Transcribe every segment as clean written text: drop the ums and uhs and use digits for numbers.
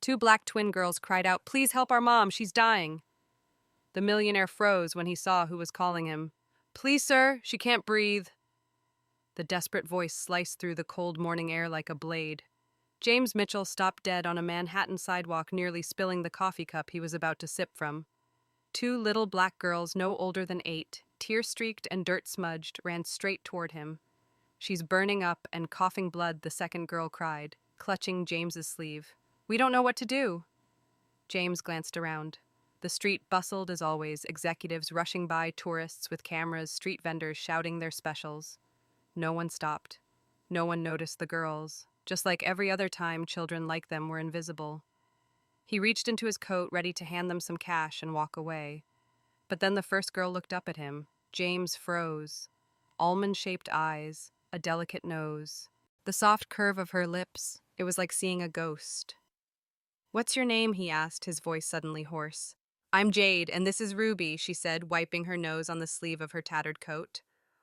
Two black twin girls cried out, "Please help our mom, she's dying." The millionaire froze when he saw who was calling him. "Please, sir, she can't breathe." The desperate voice sliced through the cold morning air like a blade. James Mitchell stopped dead on a Manhattan sidewalk, nearly spilling the coffee cup he was about to sip from. Two little black girls, no older than 8, tear-streaked and dirt-smudged, ran straight toward him. "She's burning up and coughing blood," the second girl cried, clutching James's sleeve. "We don't know what to do." James glanced around. The street bustled as always, executives rushing by, tourists with cameras, street vendors shouting their specials. No one stopped. No one noticed the girls. Just like every other time, children like them were invisible. He reached into his coat, ready to hand them some cash and walk away. But then the first girl looked up at him. James froze. Almond-shaped eyes, a delicate nose. The soft curve of her lips, it was like seeing a ghost. "What's your name?" he asked, his voice suddenly hoarse. "I'm Jade, and this is Ruby," she said, wiping her nose on the sleeve of her tattered coat.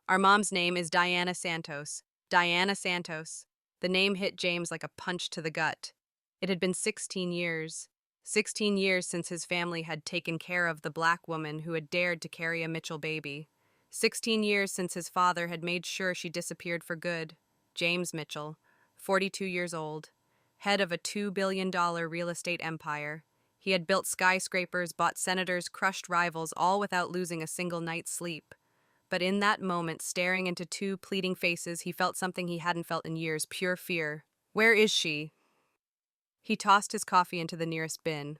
"Our mom's name is Diana Santos. Diana Santos." The name hit James like a punch to the gut. It had been 16 years. 16 years since his family had taken care of the black woman who had dared to carry a Mitchell baby. 16 years since his father had made sure she disappeared for good. James Mitchell, 42 years old, head of a $2 billion real estate empire. He had built skyscrapers, bought senators, crushed rivals, all without losing a single night's sleep. But in that moment, staring into two pleading faces, he felt something he hadn't felt in years, pure fear. "Where is she?" He tossed his coffee into the nearest bin.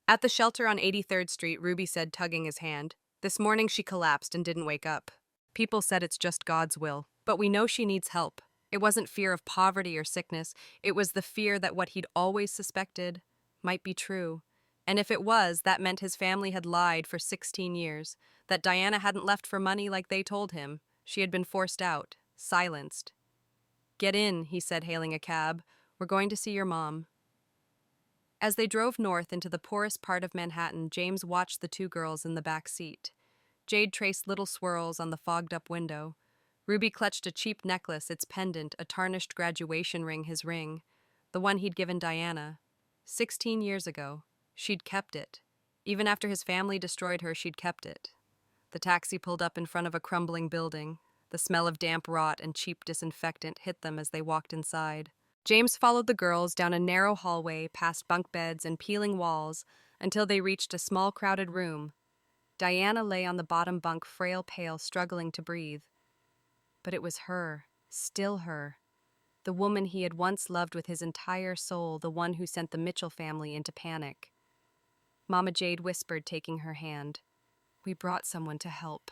"At the shelter on 83rd Street, Ruby said, tugging his hand. "This morning she collapsed and didn't wake up. People said it's just God's will, but we know she needs help." It wasn't fear of poverty or sickness, it was the fear that what he'd always suspected might be true. And if it was, that meant his family had lied for 16 years, that Diana hadn't left for money like they told him. She had been forced out, silenced. "Get in," he said, hailing a cab. "We're going to see your mom." As they drove north into the poorest part of Manhattan, James watched the two girls in the back seat. Jade traced little swirls on the fogged-up window. Ruby clutched a cheap necklace, its pendant, a tarnished graduation ring, his ring, the one he'd given Diana. 16 years ago. She'd kept it. Even after his family destroyed her, she'd kept it. The taxi pulled up in front of a crumbling building. The smell of damp rot and cheap disinfectant hit them as they walked inside. James followed the girls down a narrow hallway, past bunk beds and peeling walls, until they reached a small, crowded room. Diana lay on the bottom bunk, frail, pale, struggling to breathe. But it was her, still her. The woman he had once loved with his entire soul, the one who sent the Mitchell family into panic. Mama Jade whispered, taking her hand. "We brought someone to help."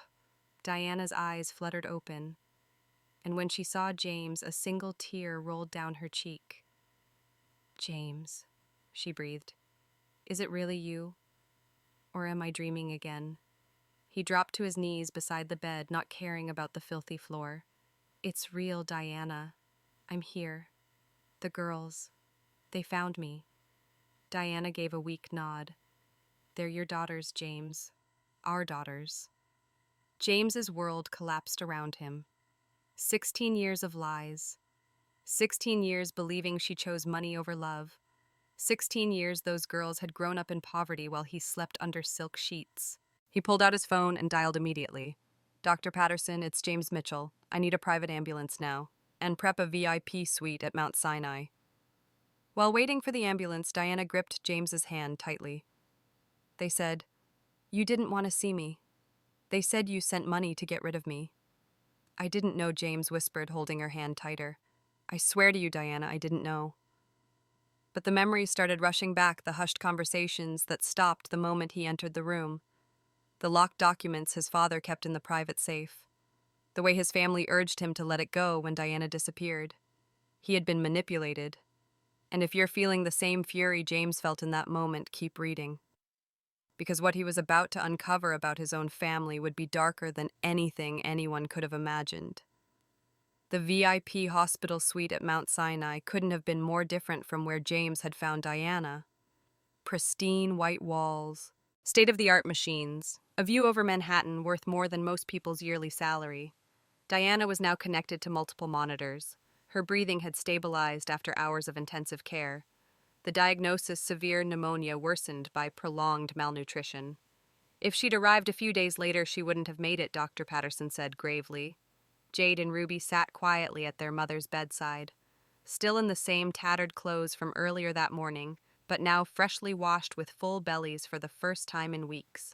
Diana's eyes fluttered open, and when she saw James, a single tear rolled down her cheek. "James," she breathed. "Is it really you? Or am I dreaming again?" He dropped to his knees beside the bed, not caring about the filthy floor. "It's real, Diana. I'm here. The girls. They found me." Diana gave a weak nod. "They're your daughters, James. Our daughters." James's world collapsed around him. 16 years of lies. 16 years believing she chose money over love. 16 years those girls had grown up in poverty while he slept under silk sheets. He pulled out his phone and dialed immediately. "Dr. Patterson, it's James Mitchell. I need a private ambulance now. And prep a VIP suite at Mount Sinai." While waiting for the ambulance, Diana gripped James's hand tightly. "They said, you didn't want to see me. They said you sent money to get rid of me." "I didn't know," James whispered, holding her hand tighter. "I swear to you, Diana, I didn't know." But the memories started rushing back, the hushed conversations that stopped the moment he entered the room. The locked documents his father kept in the private safe. The way his family urged him to let it go when Diana disappeared. He had been manipulated. And if you're feeling the same fury James felt in that moment, keep reading. Because what he was about to uncover about his own family would be darker than anything anyone could have imagined. The VIP hospital suite at Mount Sinai couldn't have been more different from where James had found Diana. Pristine white walls, state-of-the-art machines, a view over Manhattan worth more than most people's yearly salary. Diana was now connected to multiple monitors. Her breathing had stabilized after hours of intensive care. The diagnosis, severe pneumonia, worsened by prolonged malnutrition. If she'd arrived a few days later, she wouldn't have made it, Dr. Patterson said gravely. Jade and Ruby sat quietly at their mother's bedside, still in the same tattered clothes from earlier that morning, but now freshly washed with full bellies for the first time in weeks.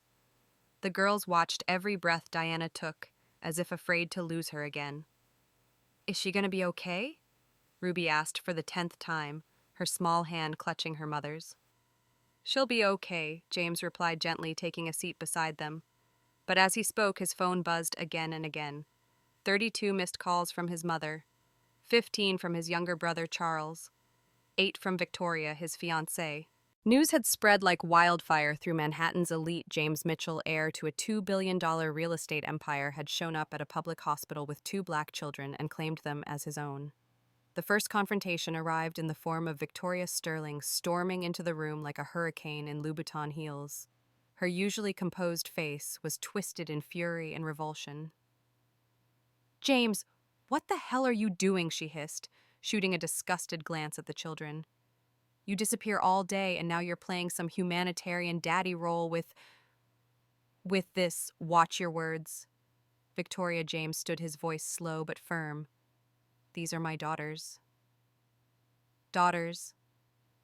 The girls watched every breath Diana took, as if afraid to lose her again. Is she going to be okay? Ruby asked for the 10th time, her small hand clutching her mother's. She'll be okay, James replied gently, taking a seat beside them. But as he spoke, his phone buzzed again and again. 32 missed calls from his mother, 15 from his younger brother Charles, 8 from Victoria, his fiancée. News had spread like wildfire through Manhattan's elite. James Mitchell, heir to a $2 billion real estate empire, had shown up at a public hospital with 2 black children and claimed them as his own. The first confrontation arrived in the form of Victoria Sterling storming into the room like a hurricane in Louboutin heels. Her usually composed face was twisted in fury and revulsion. James, what the hell are you doing? She hissed, shooting a disgusted glance at the children. You disappear all day and now you're playing some humanitarian daddy role with this, watch your words. Victoria James stood, his voice slow but firm. These are my daughters. Daughters.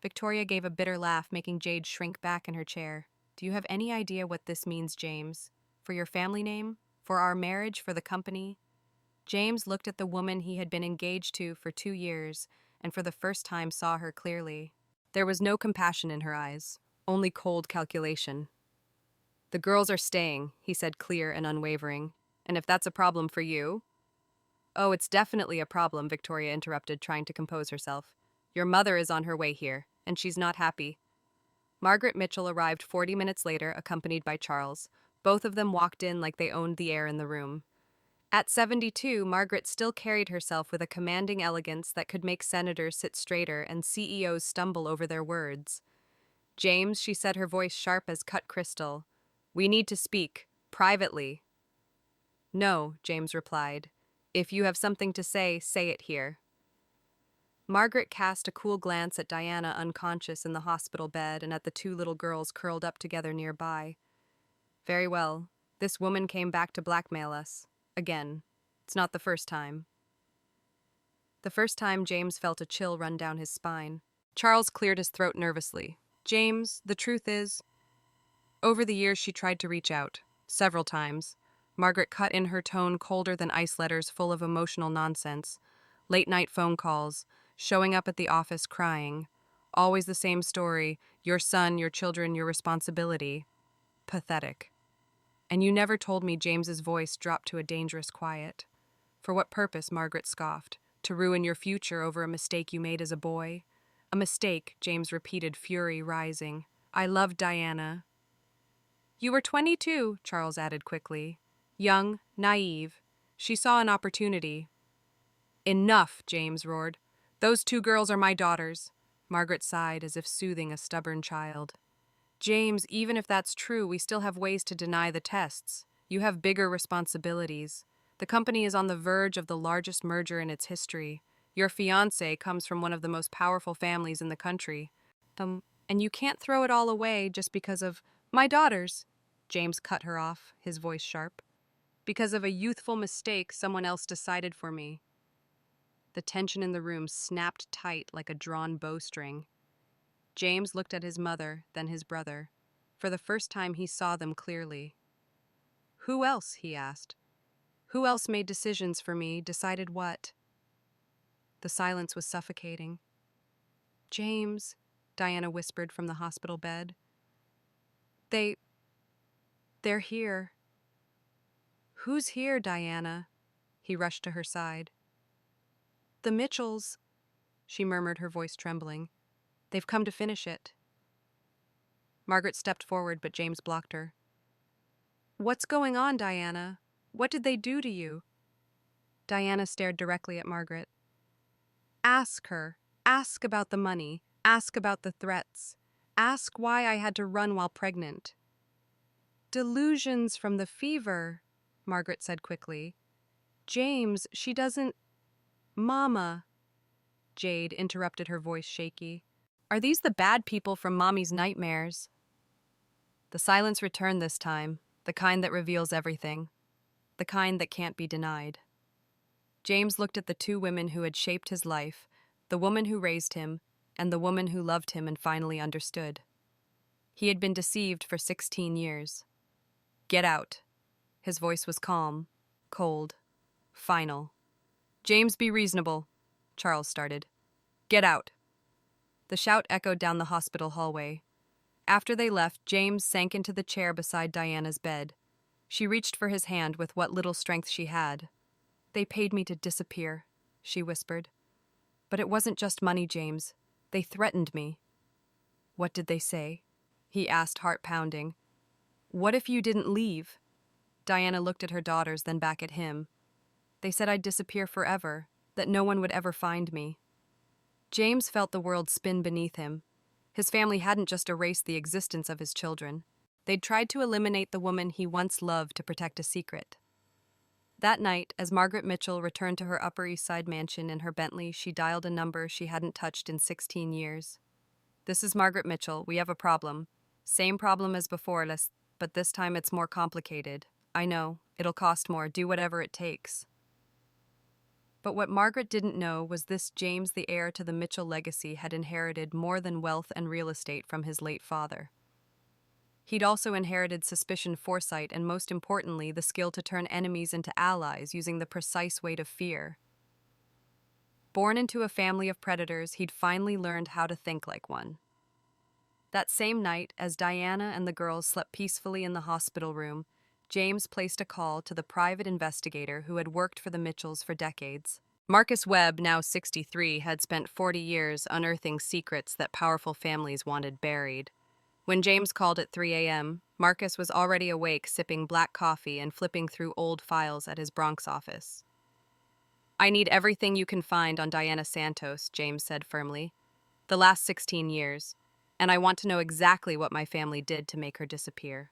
Victoria gave a bitter laugh, making Jade shrink back in her chair. Do you have any idea what this means, James? For your family name? For our marriage? For the company? James looked at the woman he had been engaged to for 2 years, and for the first time saw her clearly. There was no compassion in her eyes, only cold calculation. The girls are staying, he said, clear and unwavering. And if that's a problem for you... Oh, it's definitely a problem, Victoria interrupted, trying to compose herself. Your mother is on her way here, and she's not happy. Margaret Mitchell arrived 40 minutes later, accompanied by Charles. Both of them walked in like they owned the air in the room. At 72, Margaret still carried herself with a commanding elegance that could make senators sit straighter and CEOs stumble over their words. James, she said, her voice sharp as cut crystal. We need to speak, privately. No, James replied. If you have something to say it here. Margaret cast a cool glance at Diana, unconscious in the hospital bed, and at the 2 little girls curled up together nearby. Very well. This woman came back to blackmail us. Again. It's not the first time. The first time, James felt a chill run down his spine. Charles cleared his throat nervously. James, the truth is... Over the years, she tried to reach out. Several times. Margaret cut in, her tone colder than ice letters full of emotional nonsense. Late-night phone calls, showing up at the office crying. Always the same story. Your son, your children, your responsibility. Pathetic. And you never told me. James's voice dropped to a dangerous quiet. For what purpose? Margaret scoffed. To ruin your future over a mistake you made as a boy? A mistake, James repeated, fury rising. I loved Diana. You were 22, Charles added quickly. Young, naive. She saw an opportunity. Enough, James roared. Those 2 girls are my daughters. Margaret sighed as if soothing a stubborn child. James, even if that's true, we still have ways to deny the tests. You have bigger responsibilities. The company is on the verge of the largest merger in its history. Your fiancé comes from one of the most powerful families in the country. And you can't throw it all away just because of my daughters. James cut her off, his voice sharp. Because of a youthful mistake someone else decided for me. The tension in the room snapped tight like a drawn bowstring. James looked at his mother, then his brother. For the first time, he saw them clearly. Who else? He asked. Who else made decisions for me, decided what? The silence was suffocating. James, Diana whispered from the hospital bed. They're here. Who's here, Diana? He rushed to her side. The Mitchells, she murmured, her voice trembling. They've come to finish it. Margaret stepped forward, but James blocked her. What's going on, Diana? What did they do to you? Diana stared directly at Margaret. Ask her. Ask about the money. Ask about the threats. Ask why I had to run while pregnant. Delusions from the fever, Margaret said quickly. James, she doesn't... Mama. Jade interrupted, her voice shaky. Are these the bad people from Mommy's nightmares? The silence returned this time, the kind that reveals everything, the kind that can't be denied. James looked at the two women who had shaped his life, the woman who raised him, and the woman who loved him and finally understood. He had been deceived for 16 years. Get out. His voice was calm, cold, final. James, be reasonable, Charles started. Get out. The shout echoed down the hospital hallway. After they left, James sank into the chair beside Diana's bed. She reached for his hand with what little strength she had. They paid me to disappear, she whispered. But it wasn't just money, James. They threatened me. What did they say? He asked, heart pounding. What if you didn't leave? Diana looked at her daughters, then back at him. They said I'd disappear forever, that no one would ever find me. James felt the world spin beneath him. His family hadn't just erased the existence of his children. They'd tried to eliminate the woman he once loved to protect a secret. That night, as Margaret Mitchell returned to her Upper East Side mansion in her Bentley, she dialed a number she hadn't touched in 16 years. This is Margaret Mitchell. We have a problem. Same problem as before, but this time it's more complicated. I know. It'll cost more. Do whatever it takes. But what Margaret didn't know was this: James, the heir to the Mitchell legacy, had inherited more than wealth and real estate from his late father. He'd also inherited suspicion, foresight, and most importantly, the skill to turn enemies into allies using the precise weight of fear. Born into a family of predators, he'd finally learned how to think like one. That same night, as Diana and the girls slept peacefully in the hospital room, James placed a call to the private investigator who had worked for the Mitchells for decades. Marcus Webb, now 63, had spent 40 years unearthing secrets that powerful families wanted buried. When James called at 3 a.m., Marcus was already awake, sipping black coffee and flipping through old files at his Bronx office. I need everything you can find on Diana Santos, James said firmly. The last 16 years. And I want to know exactly what my family did to make her disappear.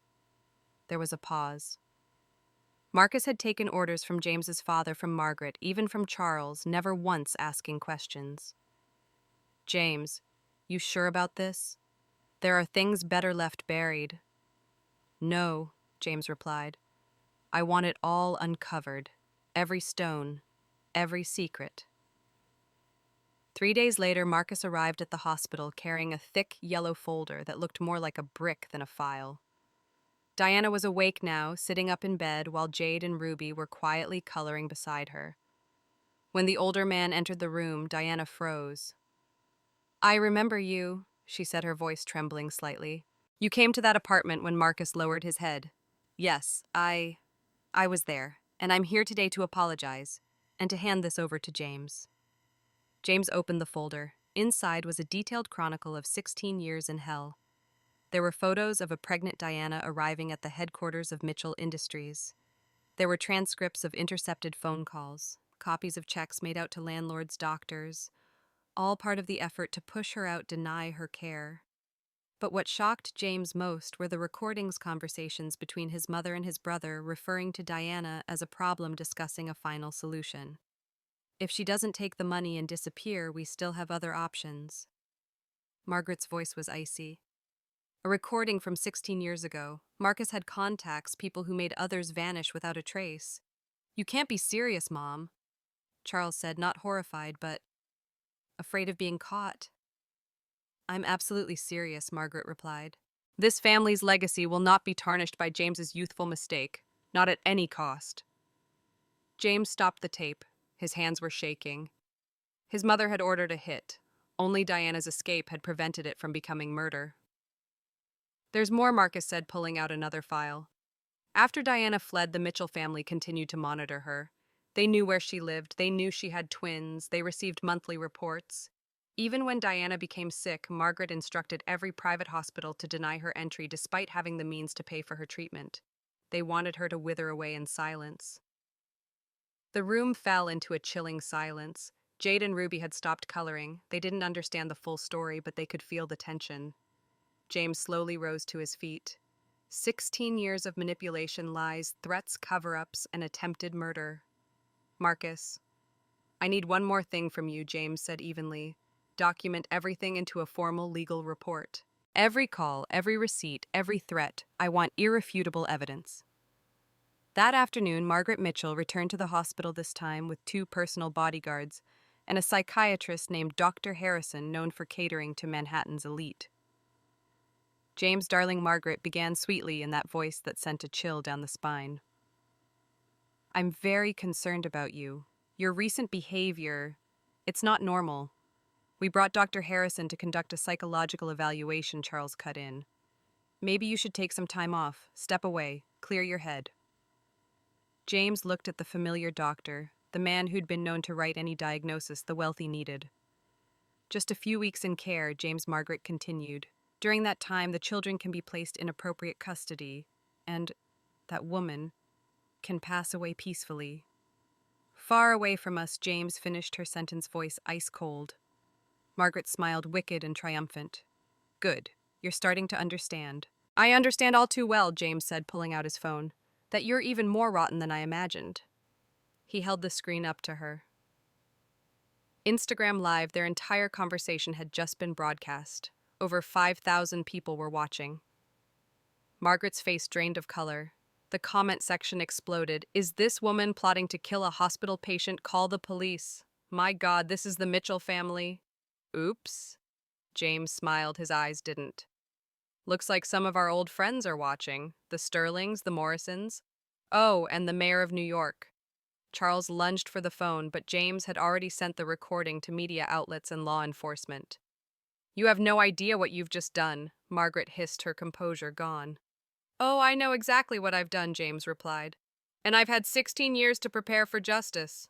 There was a pause. Marcus had taken orders from James's father, from Margaret, even from Charles, never once asking questions. James, you sure about this? There are things better left buried. No, James replied. I want it all uncovered. Every stone, every secret. 3 days later, Marcus arrived at the hospital carrying a thick yellow folder that looked more like a brick than a file. Diana was awake now, sitting up in bed, while Jade and Ruby were quietly coloring beside her. When the older man entered the room, Diana froze. I remember you, she said, her voice trembling slightly. You came to that apartment when Marcus lowered his head. Yes, I was there, and I'm here today to apologize, and to hand this over to James. James opened the folder. Inside was a detailed chronicle of 16 years in hell. There were photos of a pregnant Diana arriving at the headquarters of Mitchell Industries. There were transcripts of intercepted phone calls, copies of checks made out to landlords, doctors, all part of the effort to push her out, deny her care. But what shocked James most were the recordings, conversations between his mother and his brother, referring to Diana as a problem, discussing a final solution. If she doesn't take the money and disappear, we still have other options. Margaret's voice was icy. A recording from 16 years ago. Marcus had contacts, people who made others vanish without a trace. You can't be serious, Mom, Charles said, not horrified, but afraid of being caught. I'm absolutely serious, Margaret replied. This family's legacy will not be tarnished by James's youthful mistake, not at any cost. James stopped the tape. His hands were shaking. His mother had ordered a hit. Only Diana's escape had prevented it from becoming murder. There's more, Marcus said, pulling out another file. After Diana fled, the Mitchell family continued to monitor her. They knew where she lived. They knew she had twins. They received monthly reports. Even when Diana became sick, Margaret instructed every private hospital to deny her entry despite having the means to pay for her treatment. They wanted her to wither away in silence. The room fell into a chilling silence. Jade and Ruby had stopped coloring. They didn't understand the full story, but they could feel the tension. James slowly rose to his feet. 16 years of manipulation, lies, threats, cover-ups, and attempted murder. Marcus, I need one more thing from you, James said evenly. Document everything into a formal legal report. Every call, every receipt, every threat. I want irrefutable evidence. That afternoon, Margaret Mitchell returned to the hospital, this time with 2 personal bodyguards and a psychiatrist named Dr. Harrison, known for catering to Manhattan's elite. James' darling Margaret began sweetly in that voice that sent a chill down the spine. I'm very concerned about you. Your recent behavior, it's not normal. We brought Dr. Harrison to conduct a psychological evaluation, Charles cut in. Maybe you should take some time off, step away, clear your head. James looked at the familiar doctor, the man who'd been known to write any diagnosis the wealthy needed. Just a few weeks in care, James Margaret continued. During that time, the children can be placed in appropriate custody, and that woman can pass away peacefully. Far away from us, James finished her sentence, voice ice cold. Margaret smiled, wicked and triumphant. Good, you're starting to understand. I understand all too well, James said, pulling out his phone, that you're even more rotten than I imagined. He held the screen up to her. Instagram Live, their entire conversation had just been broadcast. Over 5,000 people were watching. Margaret's face drained of color. The comment section exploded. Is this woman plotting to kill a hospital patient? Call the police. My God, this is the Mitchell family. Oops. James smiled, his eyes didn't. Looks like some of our old friends are watching. The Sterlings, the Morrisons. Oh, and the mayor of New York. Charles lunged for the phone, but James had already sent the recording to media outlets and law enforcement. You have no idea what you've just done, Margaret hissed, her composure gone. Oh, I know exactly what I've done, James replied. And I've had 16 years to prepare for justice.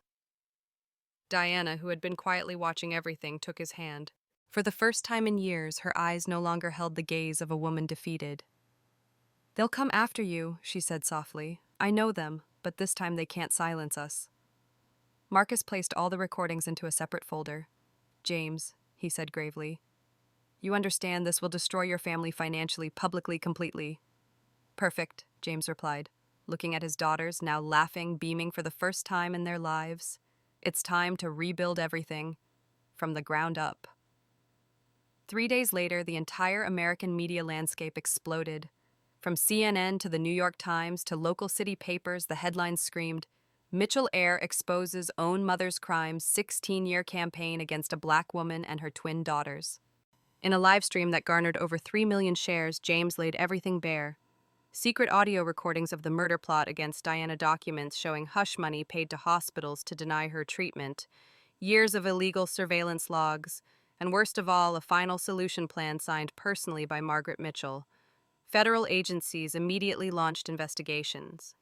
Diana, who had been quietly watching everything, took his hand. For the first time in years, her eyes no longer held the gaze of a woman defeated. They'll come after you, she said softly. I know them, but this time they can't silence us. Marcus placed all the recordings into a separate folder. James, he said gravely, you understand this will destroy your family financially, publicly, completely. Perfect, James replied, looking at his daughters, now laughing, beaming for the first time in their lives. It's time to rebuild everything, from the ground up. 3 days later, the entire American media landscape exploded. From CNN to the New York Times to local city papers, the headlines screamed, MILLIONAIRE exposes own mother's crimes, 16-year campaign against a black woman and her twin daughters. In a live stream that garnered over 3 million shares, James laid everything bare. Secret audio recordings of the murder plot against Diana, documents showing hush money paid to hospitals to deny her treatment, years of illegal surveillance logs, and worst of all, a final solution plan signed personally by Margaret Mitchell. Federal agencies immediately launched investigations.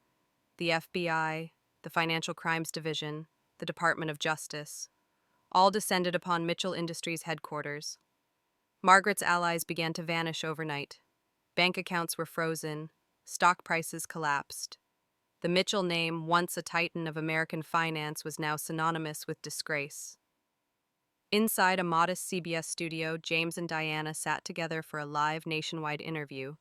The FBI, the Financial Crimes Division, the Department of Justice, all descended upon Mitchell Industries headquarters. Margaret's allies began to vanish overnight. Bank accounts were frozen, stock prices collapsed. The Mitchell name, once a titan of American finance, was now synonymous with disgrace. Inside a modest CBS studio, James and Diana sat together for a live nationwide interview.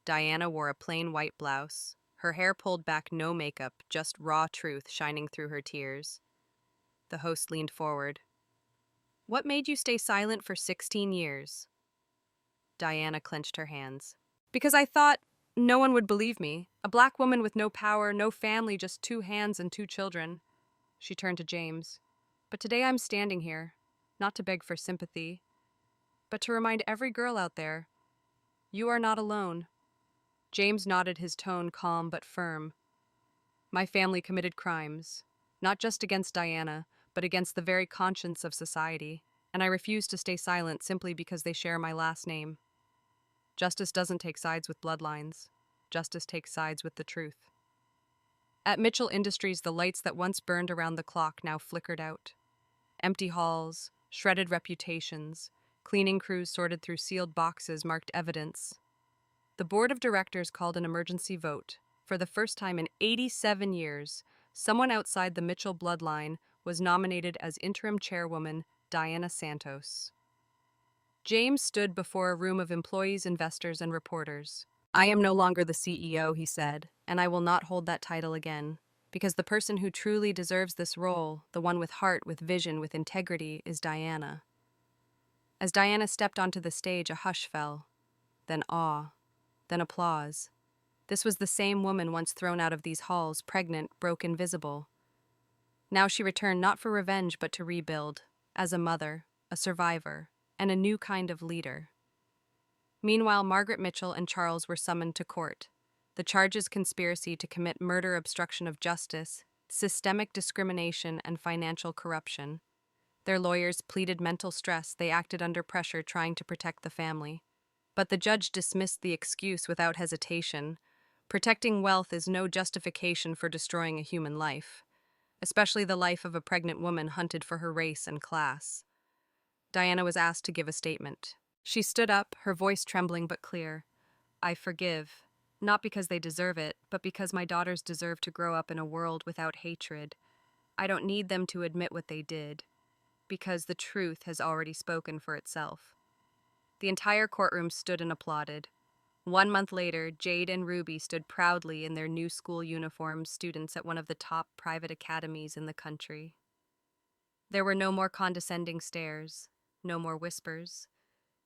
Diana wore a plain white blouse, her hair pulled back, no makeup, just raw truth shining through her tears. The host leaned forward. What made you stay silent for 16 years? Diana clenched her hands. Because I thought no one would believe me. A black woman with no power, no family, just 2 hands and 2 children. She turned to James. But today I'm standing here, not to beg for sympathy, but to remind every girl out there, you are not alone. James nodded, his tone calm but firm. My family committed crimes, not just against Diana, but against the very conscience of society, and I refuse to stay silent simply because they share my last name. Justice doesn't take sides with bloodlines. Justice takes sides with the truth. At Mitchell Industries, the lights that once burned around the clock now flickered out. Empty halls, shredded reputations, cleaning crews sorted through sealed boxes marked evidence. The board of directors called an emergency vote. For the first time in 87 years, someone outside the Mitchell bloodline was nominated as interim chairwoman Diana Santos. James stood before a room of employees, investors, and reporters. I am no longer the CEO, he said, and I will not hold that title again, because the person who truly deserves this role, the one with heart, with vision, with integrity, is Diana. As Diana stepped onto the stage, a hush fell, then awe, then applause. This was the same woman once thrown out of these halls, pregnant, broke, invisible. Now she returned not for revenge but to rebuild, as a mother, a survivor, and a new kind of leader. Meanwhile, Margaret Mitchell and Charles were summoned to court. The charges: conspiracy to commit murder, obstruction of justice, systemic discrimination, and financial corruption. Their lawyers pleaded mental stress. They acted under pressure, trying to protect the family. But the judge dismissed the excuse without hesitation. Protecting wealth is no justification for destroying a human life, especially the life of a pregnant woman hunted for her race and class. Diana was asked to give a statement. She stood up, her voice trembling but clear. "I forgive, not because they deserve it, but because my daughters deserve to grow up in a world without hatred. I don't need them to admit what they did, because the truth has already spoken for itself." The entire courtroom stood and applauded. 1 month later, Jade and Ruby stood proudly in their new school uniforms, students at one of the top private academies in the country. There were no more condescending stares, no more whispers.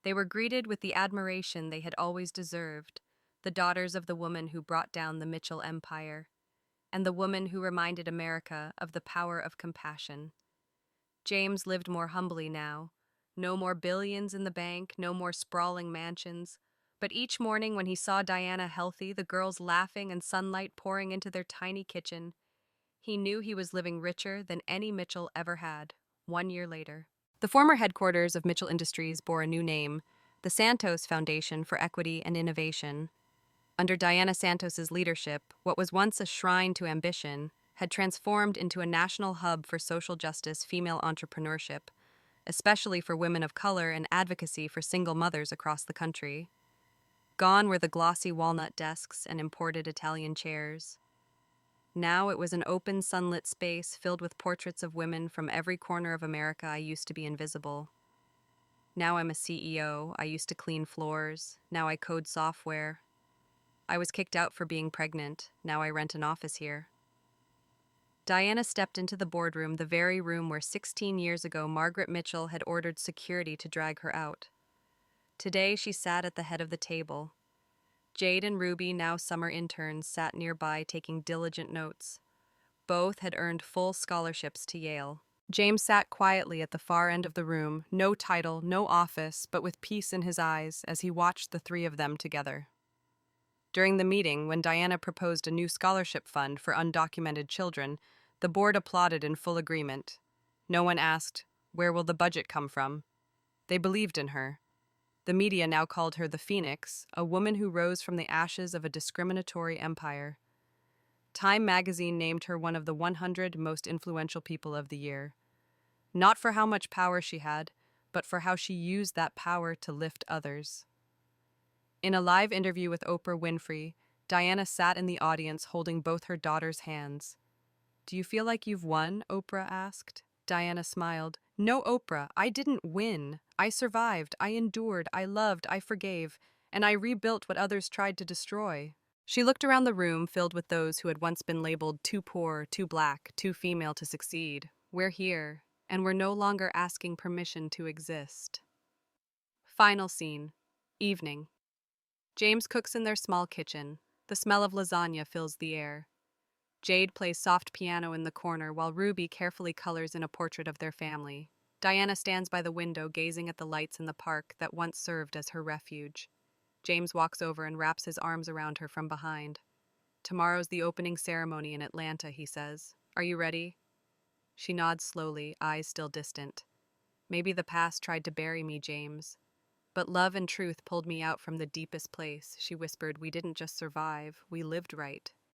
They were greeted with the admiration they had always deserved, the daughters of the woman who brought down the Mitchell Empire, and the woman who reminded America of the power of compassion. James lived more humbly now. No more billions in the bank, no more sprawling mansions. But each morning when he saw Diana healthy, the girls laughing and sunlight pouring into their tiny kitchen, he knew he was living richer than any Mitchell ever had. 1 year later, the former headquarters of Mitchell Industries bore a new name, the Santos Foundation for Equity and Innovation. Under Diana Santos's leadership, what was once a shrine to ambition had transformed into a national hub for social justice, female entrepreneurship, especially for women of color, and advocacy for single mothers across the country. Gone were the glossy walnut desks and imported Italian chairs. Now it was an open, sunlit space filled with portraits of women from every corner of America. I used to be invisible. Now I'm a CEO. I used to clean floors. Now I code software. I was kicked out for being pregnant. Now I rent an office here. Diana stepped into the boardroom, the very room where 16 years ago Margaret Mitchell had ordered security to drag her out. Today she sat at the head of the table. Jade and Ruby, now summer interns, sat nearby taking diligent notes. Both had earned full scholarships to Yale. James sat quietly at the far end of the room, no title, no office, but with peace in his eyes as he watched the three of them together. During the meeting, when Diana proposed a new scholarship fund for undocumented children, the board applauded in full agreement. No one asked, "Where will the budget come from?" They believed in her. The media now called her the Phoenix, a woman who rose from the ashes of a discriminatory empire. Time magazine named her one of the 100 most influential people of the year. Not for how much power she had, but for how she used that power to lift others. In a live interview with Oprah Winfrey, Diana sat in the audience holding both her daughters' hands. "Do you feel like you've won?" Oprah asked. Diana smiled. "No, Oprah, I didn't win. I survived, I endured, I loved, I forgave, and I rebuilt what others tried to destroy." She looked around the room filled with those who had once been labeled too poor, too black, too female to succeed. We're here, and we're no longer asking permission to exist. Final scene. Evening. James cooks in their small kitchen. The smell of lasagna fills the air. Jade plays soft piano in the corner while Ruby carefully colors in a portrait of their family. Diana stands by the window gazing at the lights in the park that once served as her refuge. James walks over and wraps his arms around her from behind. "Tomorrow's the opening ceremony in Atlanta," he says. "Are you ready?" She nods slowly, eyes still distant. "Maybe the past tried to bury me, James. But love and truth pulled me out from the deepest place," she whispered. "We didn't just survive, we lived right."